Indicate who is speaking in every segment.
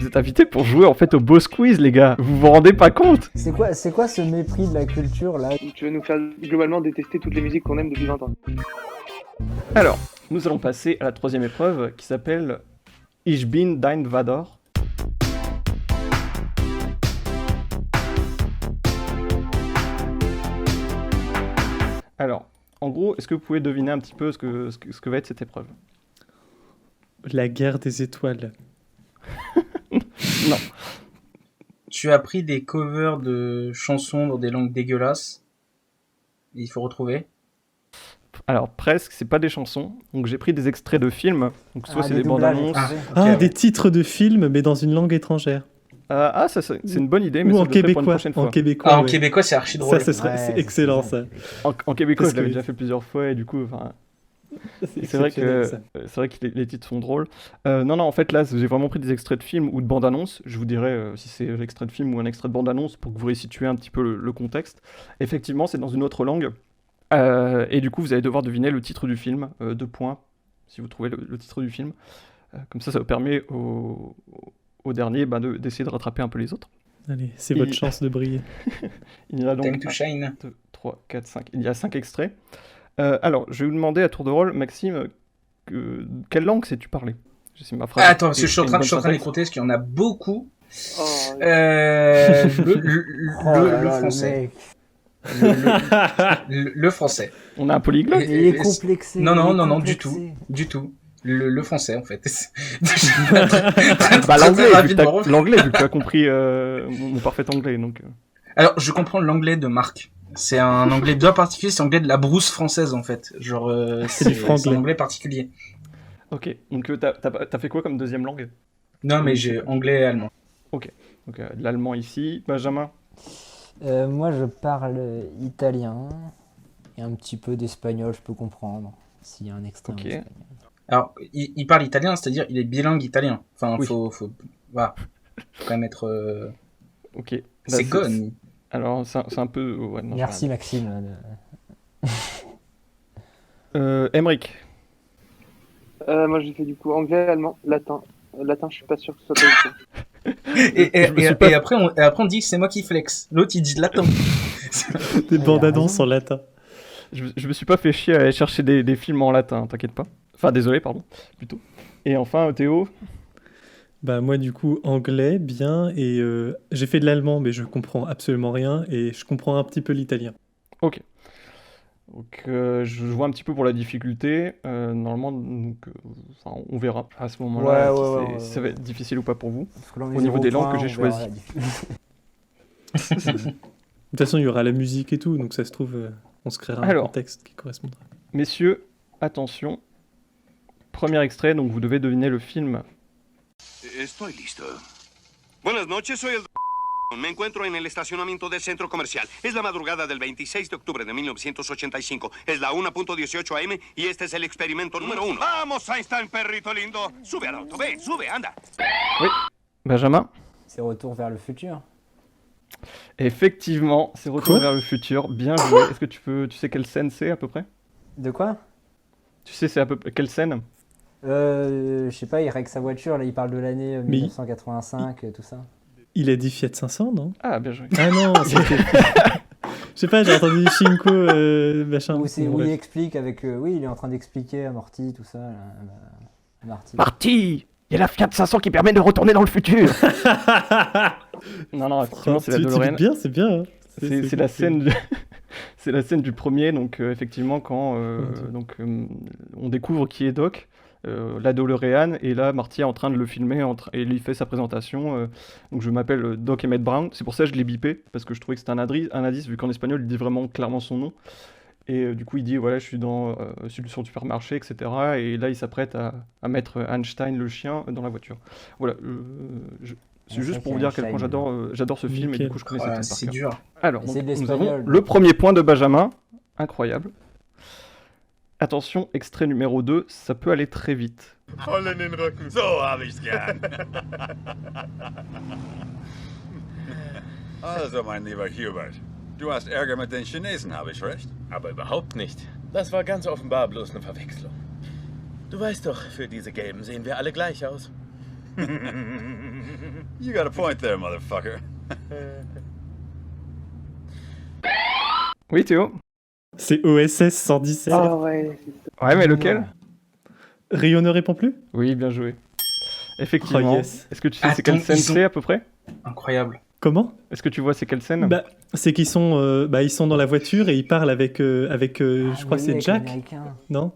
Speaker 1: Vous êtes invités pour jouer en fait au Boss Quiz, les gars. Vous vous rendez pas compte?
Speaker 2: C'est quoi ce mépris de la culture là?
Speaker 3: Tu veux nous faire globalement détester toutes les musiques qu'on aime depuis 20 ans.
Speaker 1: Alors, nous allons passer à la troisième épreuve qui s'appelle Ich bin dein Vador. Alors, en gros, est-ce que vous pouvez deviner un petit peu ce que va être cette épreuve?
Speaker 4: La guerre des étoiles.
Speaker 1: Non.
Speaker 5: Tu as pris des covers de chansons dans des langues dégueulasses. Il faut retrouver.
Speaker 1: Alors, presque, c'est pas des chansons. Donc, j'ai pris des extraits de films. Donc, soit c'est des bandes
Speaker 2: doublages
Speaker 1: annonces.
Speaker 2: étrangers.
Speaker 4: Des titres de films, mais dans une langue étrangère.
Speaker 1: Ça, c'est une bonne idée, mais
Speaker 4: Ou
Speaker 1: ça
Speaker 4: en
Speaker 1: je le ferai pour une
Speaker 4: québécois.
Speaker 1: prochaine fois.
Speaker 4: En québécois,
Speaker 5: En
Speaker 4: ouais.
Speaker 5: québécois, c'est archi drôle.
Speaker 4: Ça, c'est
Speaker 2: Ouais,
Speaker 4: excellent,
Speaker 2: c'est
Speaker 4: ça.
Speaker 1: En québécois,
Speaker 4: Parce
Speaker 1: je l'avais
Speaker 4: que-
Speaker 1: déjà fait plusieurs fois et du coup, enfin,
Speaker 4: C'est
Speaker 1: c'est vrai
Speaker 4: exceptionnel,
Speaker 1: que
Speaker 4: ça.
Speaker 1: c'est vrai que les titres sont drôles. Non, en fait, là, j'ai vraiment pris des extraits de films ou de bandes-annonces. Je vous dirai si c'est l'extrait de film ou un extrait de bande-annonce pour que vous resituiez un petit peu le contexte. Effectivement, c'est dans une autre langue. Et du coup, vous allez devoir deviner le titre du film. 2 points si vous trouvez le titre du film. Comme ça vous permet au dernier d'essayer de rattraper un peu les autres.
Speaker 4: Allez, c'est
Speaker 1: Et-
Speaker 4: votre chance de briller.
Speaker 1: Il y en a donc
Speaker 5: Time to shine.
Speaker 1: 2, 3, 4, 5. Il y a 5 extraits. Alors, je vais vous demander à tour de rôle, Maxime, quelle langue sais-tu parler? Je sais ma phrase.
Speaker 5: Attends, parce que je suis en train de
Speaker 1: syntaxe.
Speaker 5: l'écouter, parce qu'il y en a beaucoup.
Speaker 3: Oh,
Speaker 5: Le français. Le français.
Speaker 1: On a un polyglotte.
Speaker 2: Il est complexé.
Speaker 5: Non,
Speaker 2: il est
Speaker 5: non, du
Speaker 2: complexé.
Speaker 5: tout. Du tout. Le français, en fait.
Speaker 1: Bah,
Speaker 5: Rapidement.
Speaker 1: l'anglais, vu que tu as compris mon parfait anglais. Donc,
Speaker 5: Alors, je comprends l'anglais de Marc. C'est un anglais bien particulier, c'est l'anglais de la brousse française, en fait. Genre,
Speaker 4: C'est du franglais.
Speaker 5: un anglais particulier.
Speaker 1: ok. Donc, t'as fait quoi comme deuxième langue?
Speaker 5: Non, mais j'ai anglais et allemand.
Speaker 1: Donc, de l'allemand ici. Benjamin.
Speaker 2: Moi, je parle italien et un petit peu d'espagnol, je peux comprendre. S'il y a un extrait.
Speaker 1: Ok.
Speaker 2: en espagnol.
Speaker 5: Alors, il parle italien, c'est-à-dire il est bilingue italien. Enfin,
Speaker 1: Oui.
Speaker 5: faut voilà. Faut quand même être...
Speaker 1: Ok. Là,
Speaker 5: C'est gone.
Speaker 1: Alors, c'est un peu. Ouais, non,
Speaker 2: Merci Maxime.
Speaker 1: Emric.
Speaker 3: moi j'ai fait du coup anglais, allemand, latin. Latin, je suis pas sûr que ce soit pas
Speaker 5: Et après, on dit que c'est moi qui flex. L'autre, il dit latin.
Speaker 4: Des
Speaker 2: il a
Speaker 4: bandes annonces
Speaker 2: raison.
Speaker 4: en latin.
Speaker 1: Je me suis pas fait chier à aller chercher des films en latin, t'inquiète pas. Enfin, désolé, pardon, plutôt. Et enfin, Théo.
Speaker 4: Bah moi du coup anglais bien et j'ai fait de l'allemand mais je comprends absolument rien et je comprends un petit peu l'italien.
Speaker 1: Ok. Donc, je vois un petit peu pour la difficulté. Normalement, donc, on verra à ce moment-là
Speaker 2: Ouais,
Speaker 1: si ça va être difficile ou pas pour vous.
Speaker 2: Parce que là, on est
Speaker 1: Au niveau
Speaker 2: 0
Speaker 1: des langues
Speaker 2: points,
Speaker 1: que j'ai
Speaker 2: on verra
Speaker 1: choisies.
Speaker 2: la difficulté.
Speaker 4: De toute façon il y aura la musique et tout donc ça se trouve on se créera un
Speaker 1: Alors.
Speaker 4: contexte qui correspondra.
Speaker 1: Messieurs, attention. Premier extrait, donc vous devez deviner le film.
Speaker 6: Estoy listo. Buenas noches, soy el... Me encuentro en el estacionamiento del centro comercial. Es la madrugada del 26 de octubre de 1985. Es la 1:18 AM y este es el experimento número 1. Vamos, Einstein, perrito lindo. Sube al auto, ve, sube, anda.
Speaker 1: Benjamin.
Speaker 2: C'est Retour vers le futur.
Speaker 1: Effectivement, c'est Retour
Speaker 4: Quoi
Speaker 1: vers le futur. Bien joué. Est-ce que tu sais quelle scène c'est à peu près?
Speaker 2: De quoi?
Speaker 1: Tu sais c'est à peu près quelle scène?
Speaker 2: Je sais pas, il règle sa voiture, là il parle de l'année
Speaker 4: Mais
Speaker 2: 1985, tout ça.
Speaker 4: Il a dit Fiat 500 non?
Speaker 1: Ah, bien joué.
Speaker 4: Ah non c'était... Je sais pas j'ai entendu Shinko machin.
Speaker 2: Où
Speaker 4: Bon,
Speaker 2: il
Speaker 4: bref.
Speaker 2: explique avec... oui, il est en train d'expliquer à Morty, tout ça. Là, Marty.
Speaker 1: Marty, il y a la Fiat 500 qui permet de retourner dans le futur. Non, effectivement, c'est la
Speaker 4: Tu
Speaker 1: DeLorean.
Speaker 4: dis bien c'est bien. Hein.
Speaker 1: C'est la scène c'est la scène du premier, donc effectivement quand on découvre qui est Doc, la DeLorean, et là Marty est en train de le filmer et il fait sa présentation. Donc je m'appelle Doc Emmett Brown, c'est pour ça que je l'ai bipé, parce que je trouvais que c'était un indice vu qu'en espagnol il dit vraiment clairement son nom. Et du coup il dit voilà je suis sur le supermarché, etc. Et là il s'apprête à mettre Einstein le chien dans la voiture. Voilà, c'est juste pour vous dire à quel point j'adore ce film et du coup je connais cette scène
Speaker 5: C'est
Speaker 1: par cœur.
Speaker 5: dur.
Speaker 1: Alors,
Speaker 2: C'est
Speaker 1: donc,
Speaker 2: de
Speaker 1: nous
Speaker 2: l'espagnol.
Speaker 1: avons le premier point de Benjamin. Incroyable. Attention, extrait numéro 2, ça peut aller très vite.
Speaker 6: Voll in den Rücken. So hab ich's gern.
Speaker 7: Also, mein lieber Hubert, du hast Ärger mit den Chinesen, habe ich recht?
Speaker 8: Aber überhaupt nicht. Das war ganz offenbar bloß eine Verwechslung. Du weißt doch, für diese Gelben sehen wir alle gleich aus.
Speaker 7: You got a point there, motherfucker.
Speaker 1: Oui, Théo?
Speaker 4: C'est OSS 117.
Speaker 3: Ah ouais, c'est ça.
Speaker 1: Ouais, mais lequel?
Speaker 4: Rio ne répond plus?
Speaker 1: Oui, bien joué. Effectivement.
Speaker 4: Oh, yes.
Speaker 1: Est-ce que tu sais c'est quelle
Speaker 5: Attends,
Speaker 1: scène
Speaker 5: ils sont-
Speaker 1: c'est à peu près?
Speaker 5: Incroyable.
Speaker 4: Comment?
Speaker 1: Est-ce que tu vois c'est quelle scène?
Speaker 4: Bah, c'est qu'ils sont, ils sont dans la voiture et ils parlent avec, je crois que c'est
Speaker 2: avec
Speaker 4: Jack,
Speaker 2: l'américain.
Speaker 4: non?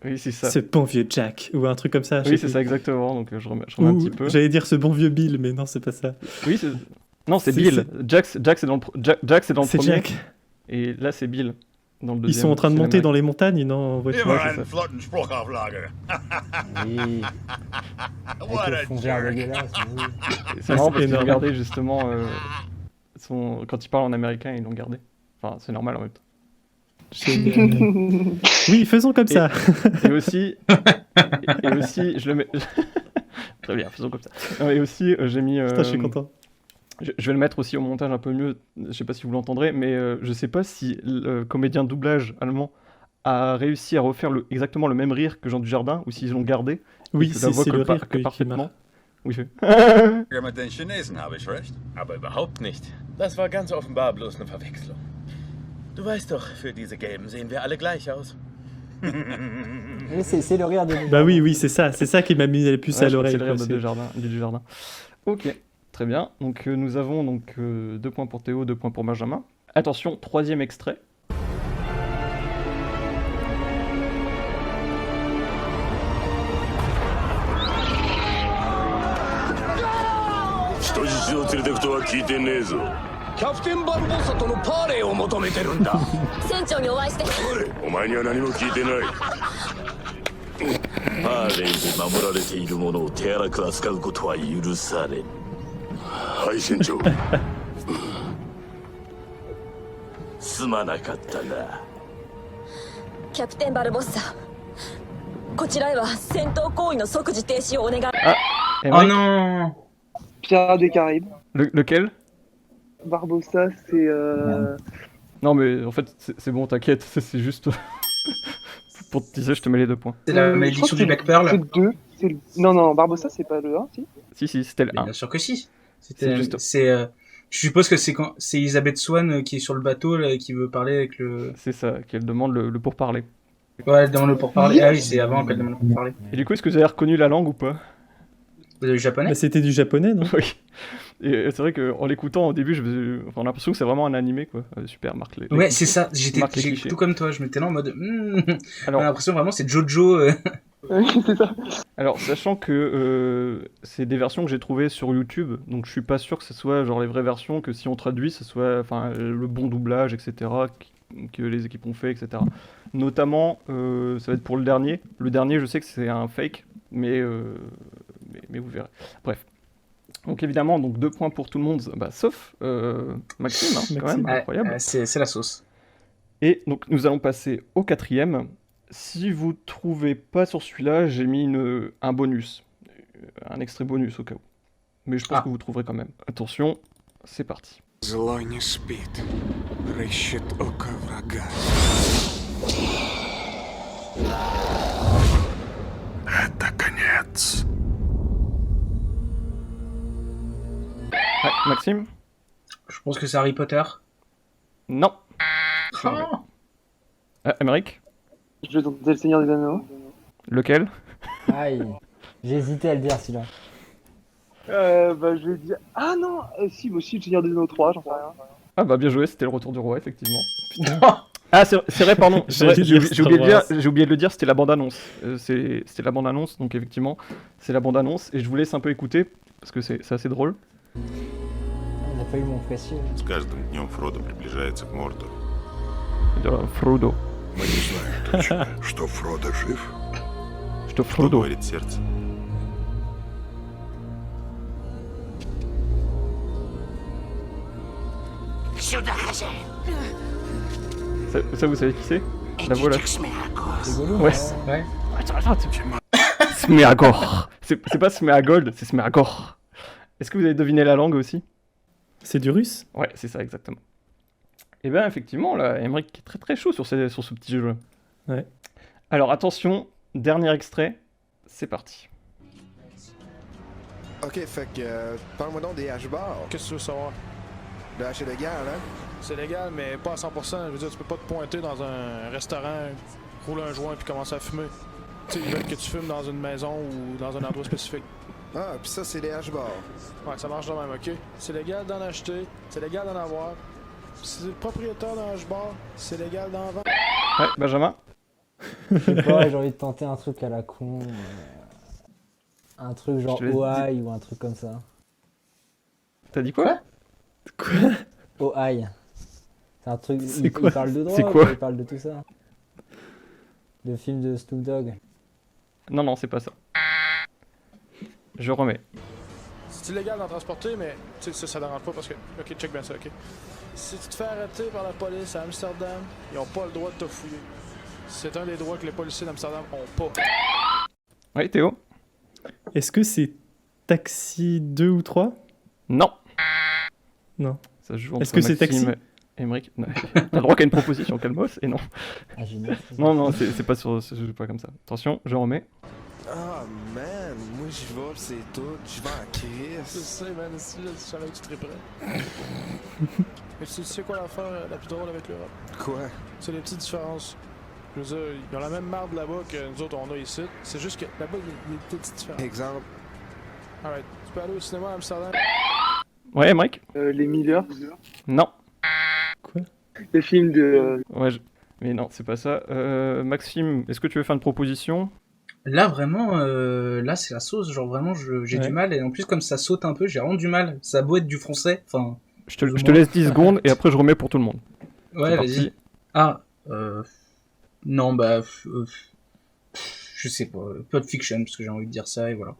Speaker 1: Oui, c'est ça.
Speaker 4: Ce bon vieux Jack, ou un truc comme ça. je
Speaker 1: Oui,
Speaker 4: sais
Speaker 1: c'est
Speaker 4: plus.
Speaker 1: ça exactement. Donc je remets un
Speaker 4: Ou,
Speaker 1: petit peu.
Speaker 4: j'allais dire ce bon vieux Bill, mais non, c'est pas ça.
Speaker 1: Oui, non, c'est
Speaker 4: C'est-
Speaker 1: Bill. Jack, c'est dans le, Jack, c'est dans le
Speaker 4: C'est
Speaker 1: premier.
Speaker 4: Jack.
Speaker 1: Et là, c'est Bill. Dans le
Speaker 4: Ils
Speaker 1: deuxième.
Speaker 4: sont en train de
Speaker 1: C'est
Speaker 4: monter
Speaker 1: l'Amérique.
Speaker 4: dans les montagnes, non, en voiture.
Speaker 1: Ouais,
Speaker 7: Immer
Speaker 1: c'est
Speaker 7: ein
Speaker 1: ça.
Speaker 7: flotten Spruch auf Lager.
Speaker 2: Oui,
Speaker 7: What
Speaker 2: avec
Speaker 7: a
Speaker 2: le fond vert
Speaker 7: jerk.
Speaker 2: dégueulasse. Oui.
Speaker 1: C'est marrant
Speaker 4: c'est
Speaker 1: parce qu'ils ont
Speaker 4: énorme.
Speaker 1: gardé justement quand ils parlent en américain, ils l'ont gardé. Enfin, c'est normal en même temps.
Speaker 4: Génial. Oui, faisons comme ça.
Speaker 1: Et aussi, et aussi, je le mets. Très bien, faisons comme ça. Non, et aussi, j'ai mis.
Speaker 4: Putain, je suis content.
Speaker 1: Je vais le mettre aussi au montage un peu mieux. Je sais pas si vous l'entendrez, mais je sais pas si le comédien de doublage allemand a réussi à refaire exactement le même rire que Jean Dujardin ou s'ils l'ont gardé.
Speaker 4: Oui,
Speaker 1: Et que la voix
Speaker 4: c'est
Speaker 1: colle
Speaker 4: le rire
Speaker 1: que
Speaker 4: qui
Speaker 1: parfaitement.
Speaker 4: marche.
Speaker 1: Oui, je fais.
Speaker 7: Ärger mit den Chinesen, habe ich recht?
Speaker 8: Aber überhaupt nicht. Das war ganz offenbar bloß eine Verwechslung. Du weißt doch, für diese Gelben sehen wir alle gleich aus.
Speaker 2: Oui, c'est le rire de
Speaker 4: Bah oui, c'est ça qui m'a mis la puce
Speaker 1: Ouais,
Speaker 4: à
Speaker 1: je crois que
Speaker 4: l'oreille.
Speaker 1: c'est le rire
Speaker 4: quoi,
Speaker 1: de
Speaker 4: c'est-
Speaker 1: Dujardin. Ok, très bien. Donc nous avons 2 points pour Théo, 2 points pour Benjamin. Attention, 3e extrait.
Speaker 5: Oh
Speaker 1: Emmerich,
Speaker 5: non.
Speaker 3: Pirates des Caraïbes.
Speaker 1: lequel?
Speaker 3: Barbossa, c'est.
Speaker 1: Non mais en fait c'est bon, t'inquiète, c'est juste pour te dire, je te mets les 2 points.
Speaker 5: C'est la
Speaker 3: je crois
Speaker 5: malédiction
Speaker 3: que
Speaker 5: du Black Pearl.
Speaker 3: C'est le 2. Non, Barbossa, c'est pas le 1, si.
Speaker 1: Si, c'était le
Speaker 5: Mais
Speaker 1: 1.
Speaker 5: bien sûr que si.
Speaker 1: C'est juste-
Speaker 5: Je suppose que c'est Elisabeth Swann qui est sur le bateau là, et qui veut parler avec le.
Speaker 1: C'est ça, qu'elle demande le pourparler.
Speaker 5: Ouais, elle demande le pourparler. Ah oui, c'est avant qu'elle demande le pourparler.
Speaker 1: Et du coup, est-ce que vous avez reconnu la langue ou pas?
Speaker 5: Le japonais.
Speaker 4: Bah, c'était du japonais, non?
Speaker 1: Oui. Et c'est vrai qu'en l'écoutant au début, on a l'impression que c'est vraiment un animé, quoi. Super, Marc.
Speaker 5: Ouais, c'est ça.
Speaker 1: Marque les
Speaker 5: J'ai
Speaker 1: clichés.
Speaker 5: tout comme toi. Je m'étais là en mode. On
Speaker 1: Alors,
Speaker 5: a l'impression vraiment c'est Jojo.
Speaker 3: Oui, c'est ça.
Speaker 1: alors, sachant que c'est des versions que j'ai trouvées sur YouTube, donc je suis pas sûr que ce soit genre les vraies versions, que si on traduit, ce soit enfin le bon doublage, etc., que les équipes ont fait, etc. Notamment, ça va être pour le dernier. Le dernier, je sais que c'est un fake, mais vous verrez. Bref. Donc évidemment, 2 points pour tout le monde, sauf Maxime, hein, quand même,
Speaker 5: Ouais,
Speaker 1: incroyable.
Speaker 5: c'est la sauce.
Speaker 1: Et donc nous allons passer au 4e. Si vous trouvez pas sur celui-là, j'ai mis un bonus, un extrait bonus au cas où. Mais je pense que vous trouverez quand même. Attention, c'est parti.
Speaker 9: Зло не спит, рыщет око врага. Это конец.
Speaker 1: Ouais, Maxime?
Speaker 5: Je pense que c'est Harry Potter.
Speaker 1: Non.
Speaker 5: Ah.
Speaker 1: Emmerich?
Speaker 3: Je vais tenter le Seigneur des Anneaux.
Speaker 1: Lequel?
Speaker 2: Aïe, j'ai hésité à le dire celui-là.
Speaker 3: Je vais dire. Ah non, si, aussi le Seigneur des Anneaux 3, j'en sais rien.
Speaker 1: Ah bah bien joué, c'était le retour du roi, effectivement. Ah c'est vrai, pardon, c'est vrai,
Speaker 4: J'allais
Speaker 1: j'ai
Speaker 4: dire
Speaker 1: oublié de
Speaker 4: Star
Speaker 1: dire, j'ai oublié de le dire, c'était la bande-annonce. C'était la bande-annonce, donc effectivement, c'est la bande-annonce, et je vous laisse un peu écouter, parce que c'est assez drôle.
Speaker 2: On n'a pas eu mon précieux.
Speaker 9: С каждым днем Фродо приближается к Мордору.
Speaker 1: Frodo.
Speaker 9: Мы не знаем точно, что Фродо жив,
Speaker 1: Что
Speaker 9: что
Speaker 1: Frodo.
Speaker 9: говорит сердце.
Speaker 1: Ça vous savez qui c'est? La voix là.
Speaker 2: C'est Gollum.
Speaker 1: Ouais.
Speaker 5: Ouais.
Speaker 1: Smeagol. C'est pas Smeagol, c'est Smeagol. Est-ce que vous avez deviné la langue aussi?
Speaker 4: C'est du russe?
Speaker 1: Ouais, c'est ça exactement. Et bien effectivement, là, Emmerich est très très chaud sur ce petit jeu.
Speaker 4: Ouais.
Speaker 1: Alors attention, dernier extrait, c'est parti.
Speaker 10: Ok, fait que parle-moi donc des H-bars.
Speaker 11: Qu'est-ce que tu veux savoir?
Speaker 10: Le H est légal, hein?
Speaker 11: C'est légal, mais pas à 100%. Je veux dire, tu peux pas te pointer dans un restaurant, rouler un joint puis commencer à fumer. Tu sais, ils veulent que tu fumes dans une maison ou dans un endroit spécifique.
Speaker 10: Ah, puis ça, c'est des H-bars.
Speaker 11: Ouais, ça marche de même, ok? C'est légal d'en acheter, c'est légal d'en avoir. Si c'est le propriétaire d'un H-bar, c'est légal d'en vendre.
Speaker 1: Ouais, Benjamin.
Speaker 2: Je sais pas, j'ai envie de tenter un truc à la con. Un truc genre
Speaker 1: Je te laisse
Speaker 2: OI ou un truc comme ça.
Speaker 1: T'as dit quoi?
Speaker 2: OI. C'est un truc.
Speaker 1: C'est
Speaker 2: Il
Speaker 1: quoi?
Speaker 2: parle de
Speaker 1: C'est
Speaker 2: drogue,
Speaker 1: quoi?
Speaker 2: il parle de tout ça. Le film de Snoop Dogg.
Speaker 1: Non, c'est pas ça. Je remets.
Speaker 11: C'est illégal d'en transporter, mais tu sais, ça dérange pas parce que. Ok, check bien ça, ok? Si tu te fais arrêter par la police à Amsterdam, ils ont pas le droit de te fouiller. C'est un des droits que les policiers d'Amsterdam ont pas.
Speaker 1: Oui, Théo?
Speaker 4: Est-ce que c'est Taxi 2 ou 3?
Speaker 1: Non.
Speaker 4: Non.
Speaker 1: Ça se joue
Speaker 4: Est-ce
Speaker 1: entre
Speaker 4: que c'est
Speaker 1: Maxime
Speaker 4: Taxi?
Speaker 1: et Emmerich. Non. T'as le droit qu'à une proposition, Calmos, et non.
Speaker 2: Ah, génial.
Speaker 1: Non, c'est pas sur. Ça se joue pas comme ça. Attention, je remets.
Speaker 10: Ah, man, moi j'y vais, pis c'est tout. J'y vais en
Speaker 11: Je
Speaker 10: crise.
Speaker 11: sais, man, si je savais que tu triperais. Mais tu sais quoi l'affaire la plus drôle avec l'Europe?
Speaker 10: Quoi?
Speaker 11: C'est les petites différences. Je veux dire, ils ont la même marde là-bas que nous autres on a ici. C'est juste que là-bas, il y a des petites différences.
Speaker 10: Exemple.
Speaker 11: Alright, tu peux aller au cinéma à Amsterdam.
Speaker 1: Ouais, Emmerich?
Speaker 3: Les Miller.
Speaker 1: Non.
Speaker 3: Le film de.
Speaker 1: Ouais, mais non, c'est pas ça. Maxime, est-ce que tu veux faire une proposition?
Speaker 5: Là, vraiment, là, c'est la sauce. Genre, vraiment, j'ai
Speaker 1: Ouais.
Speaker 5: du mal. Et en plus, comme ça saute un peu, j'ai vraiment du mal. Ça a beau être du français. Enfin.
Speaker 1: Je te laisse 10 secondes et après je remets pour tout le monde.
Speaker 5: Ouais,
Speaker 1: C'est
Speaker 5: vas-y.
Speaker 1: parti.
Speaker 5: Ah, non, bah. Je sais pas. Pulp Fiction, parce que j'ai envie de dire ça, et voilà.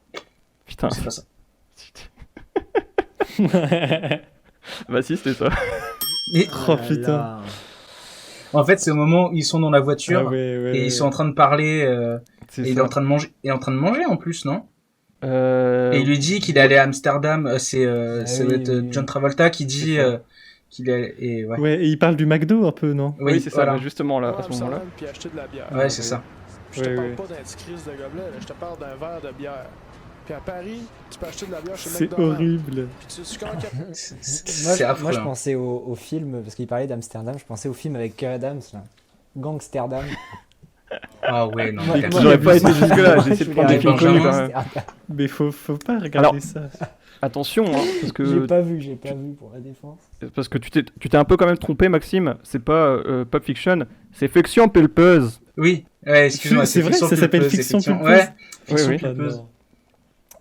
Speaker 1: Putain.
Speaker 5: C'est pas ça.
Speaker 1: Bah si, c'était ça.
Speaker 5: Et...
Speaker 4: Oh putain.
Speaker 5: En fait, c'est au moment où ils sont dans la voiture
Speaker 4: Ah ouais,
Speaker 5: et ils sont en train de parler.
Speaker 1: C'est
Speaker 5: Et il est
Speaker 1: ça.
Speaker 5: en train de manger. Et en train de manger en plus, non?
Speaker 1: Euh...
Speaker 5: Et il lui dit qu'il est allé à Amsterdam. Ça
Speaker 2: oui,
Speaker 5: doit être
Speaker 2: oui, oui.
Speaker 5: John Travolta qui dit
Speaker 1: C'est ça.
Speaker 5: qu'il est. Et ouais.
Speaker 4: Ouais, et il parle du McDo un peu, non?
Speaker 1: Oui, c'est ça,
Speaker 5: voilà.
Speaker 1: mais justement là,
Speaker 11: Va
Speaker 1: à ce moment-là.
Speaker 11: Amsterdam puis acheter de la bière.
Speaker 5: Ouais, c'est ça.
Speaker 11: Je te
Speaker 4: Ouais,
Speaker 11: parle
Speaker 4: ouais.
Speaker 11: pas d'un petit crise de gobelet, là, je te parle d'un verre de bière. Puis à Paris, tu peux acheter de la bière chez
Speaker 4: C'est
Speaker 11: McDonald's.
Speaker 4: horrible.
Speaker 11: Puis tu sais comment qu'il y a-
Speaker 5: C'est affreux.
Speaker 2: Moi, je
Speaker 5: hein.
Speaker 2: pensais au film, parce qu'il parlait d'Amsterdam, je pensais au film avec Kev Adams, là. Gangsterdam.
Speaker 5: Ah ouais, non.
Speaker 2: Moi-
Speaker 5: mais
Speaker 2: moi,
Speaker 1: J'aurais
Speaker 2: j'ai
Speaker 1: pas
Speaker 2: vu
Speaker 1: été
Speaker 2: ça.
Speaker 1: jusque-là, j'ai essayé de
Speaker 2: Je
Speaker 1: prendre des
Speaker 2: voulais
Speaker 1: films
Speaker 2: aller
Speaker 1: connus
Speaker 2: voir
Speaker 1: quand même.
Speaker 2: Gangsterdam.
Speaker 4: Mais faut pas regarder
Speaker 1: Alors-
Speaker 4: ça.
Speaker 1: Attention, hein, parce
Speaker 2: J'ai
Speaker 1: que
Speaker 2: pas vu pour la défense.
Speaker 1: tu t'es un peu quand même trompé, Maxime. C'est pas Pulp Fiction, c'est Fiction Pulpeuse.
Speaker 5: Oui, ouais, excuse-moi.
Speaker 4: C'est vrai,
Speaker 5: Fiction
Speaker 4: ça s'appelle
Speaker 5: Pulpeuse,
Speaker 4: Fiction
Speaker 5: effectivement.
Speaker 4: Pulpeuse.
Speaker 5: Ouais, Fiction
Speaker 1: Oui, oui.
Speaker 5: Pulpeuse.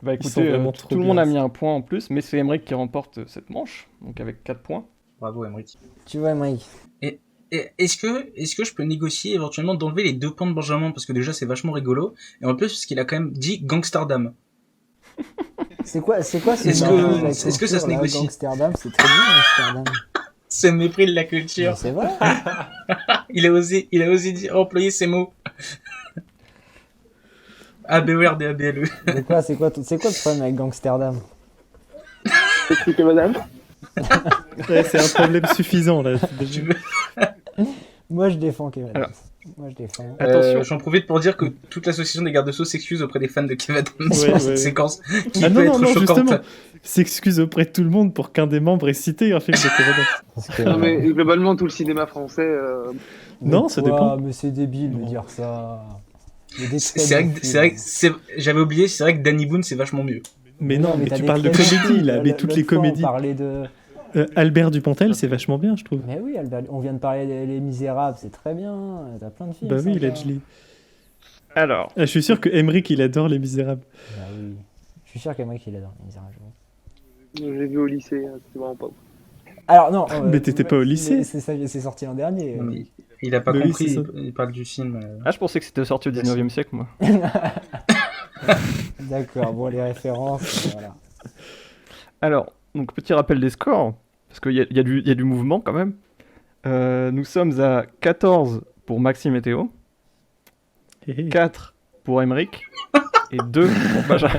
Speaker 1: Bah
Speaker 4: Ils sont
Speaker 1: écoutez,
Speaker 4: vraiment
Speaker 1: tout
Speaker 4: trop
Speaker 1: le monde
Speaker 4: bien,
Speaker 1: a mis un point en plus, mais c'est Emmerich qui remporte cette manche, donc avec 4 points.
Speaker 5: Bravo, Emmerich.
Speaker 2: Tu vois, Mike.
Speaker 5: Et est-ce que je peux négocier éventuellement d'enlever les 2 points de Benjamin parce que déjà c'est vachement rigolo et en plus parce qu'il a quand même dit Gangsterdam.
Speaker 2: C'est quoi ce
Speaker 5: Est-ce
Speaker 2: nom
Speaker 5: que-
Speaker 2: de la
Speaker 5: est-ce que ça se
Speaker 2: culture, là,
Speaker 5: négocie
Speaker 2: Gangsterdam, c'est très bien, Amsterdam.
Speaker 5: C'est le mépris de la culture.
Speaker 2: Mais c'est vrai.
Speaker 5: Il a osé dire, employer ces mots. ABERD, ABLE.
Speaker 2: C'est quoi le problème avec Gangsterdam?
Speaker 3: C'est que madame.
Speaker 4: Ouais, c'est un problème suffisant là.
Speaker 5: Tu veux-
Speaker 2: Moi, je défends Kev Adams.
Speaker 1: Alors.
Speaker 2: Moi, je défends.
Speaker 1: Attention.
Speaker 5: J'en profite pour dire que toute l'association des gardes-sceaux s'excuse auprès des fans de Kev Adams
Speaker 4: Ouais,
Speaker 5: pour cette
Speaker 4: ouais.
Speaker 5: séquence qui
Speaker 4: Ah
Speaker 5: peut
Speaker 4: non,
Speaker 5: être
Speaker 4: non, non,
Speaker 5: choquante.
Speaker 4: justement. S'excuse auprès de tout le monde pour qu'un des membres ait cité un film de Kev Adams.
Speaker 2: Parce que,
Speaker 3: Non, mais globalement, tout le cinéma français.
Speaker 4: Non, ça dépend.
Speaker 2: Mais c'est débile de dire ça. Il y a des très
Speaker 5: C'est vrai
Speaker 2: bons
Speaker 5: que, c'est vrai
Speaker 2: films.
Speaker 5: que j'avais oublié, c'est vrai que Danny Boone c'est vachement mieux.
Speaker 4: Mais non, mais
Speaker 2: t'as
Speaker 4: tu
Speaker 2: des
Speaker 4: parles de
Speaker 2: très bons
Speaker 4: comédie
Speaker 2: films.
Speaker 4: là, mais toutes
Speaker 2: L'autre
Speaker 4: les
Speaker 2: fois,
Speaker 4: comédies.
Speaker 2: On parlait de.
Speaker 4: Albert Dupontel, c'est vachement bien, je trouve.
Speaker 2: Mais oui, Albert, on vient de parler des Les Misérables, c'est très bien. T'as plein de films.
Speaker 4: Bah oui,
Speaker 2: sympas.
Speaker 4: Ledgely.
Speaker 1: Alors,
Speaker 4: Ah, je suis sûr que Emmerich il adore Les Misérables.
Speaker 2: Bah oui. Je suis sûr qu'Emeric il adore Les Misérables.
Speaker 3: J'ai vu au lycée, c'était vraiment pas ouf.
Speaker 2: Alors non.
Speaker 4: Mais t'étais pas au lycée.
Speaker 2: mais c'est sorti l'an dernier.
Speaker 5: Non, mais il a pas
Speaker 4: Mais oui,
Speaker 5: compris,
Speaker 4: c'est ça.
Speaker 5: il parle du film.
Speaker 1: je pensais que c'était sorti au 19e siècle, moi.
Speaker 2: D'accord, bon, les références, voilà.
Speaker 1: Alors, donc petit rappel des scores, parce qu'il y a du mouvement quand même. Nous sommes à 14 pour Maxime et Théo, 4 pour Emmerich et 2 pour Benjamin.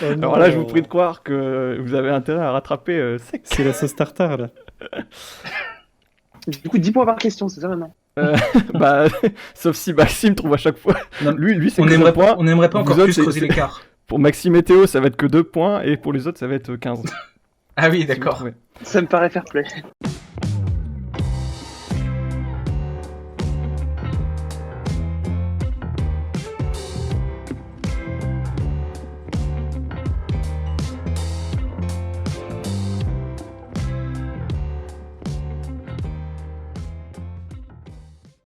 Speaker 4: Oh
Speaker 1: Alors là, je vous prie de croire que vous avez intérêt à rattraper sec.
Speaker 4: C'est la sauce tartare là.
Speaker 3: Du coup, 10 points par question, c'est ça maintenant?
Speaker 1: Bah, sauf si Maxime trouve à chaque fois.
Speaker 5: Non,
Speaker 1: Lui c'est
Speaker 5: on
Speaker 1: que
Speaker 5: aimerait
Speaker 1: point.
Speaker 5: pas
Speaker 1: Vous
Speaker 5: encore
Speaker 1: autres,
Speaker 5: plus
Speaker 1: c'est-
Speaker 5: creuser l'écart.
Speaker 1: Pour Maxime et Théo, ça va être que 2 points, et pour les autres, ça va être 15.
Speaker 5: Ah oui,
Speaker 1: si vous
Speaker 5: d'accord.
Speaker 1: trouvez.
Speaker 3: Ça me paraît fair play.